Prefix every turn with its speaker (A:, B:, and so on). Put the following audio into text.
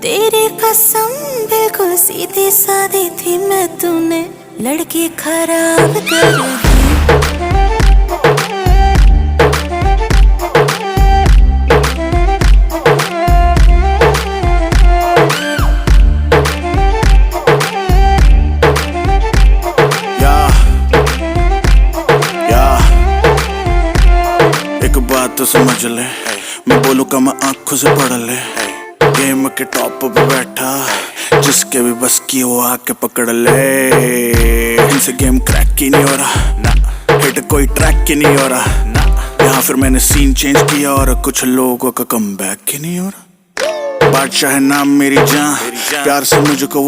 A: तेरी कसम बिल्कुल सीधी सादी थी मैं, तूने लड़की खराब कर दी।
B: एक बात तो समझ ले, मैं बोलूँ का मैं आंखों से पढ़ ले। गेम के टॉप पे बैठा, जिसके भी बस की वो आके पकड़ ले। इनसे गेम क्रैक ही नहीं हो रहा ना, हिट कोई ट्रैक ही नहीं हो रहा ना। यहाँ फिर मैंने सीन चेंज किया और कुछ लोगों का कमबैक ही नहीं हो रहा। बादशाह है नाम मेरी जान, प्यार से मुझको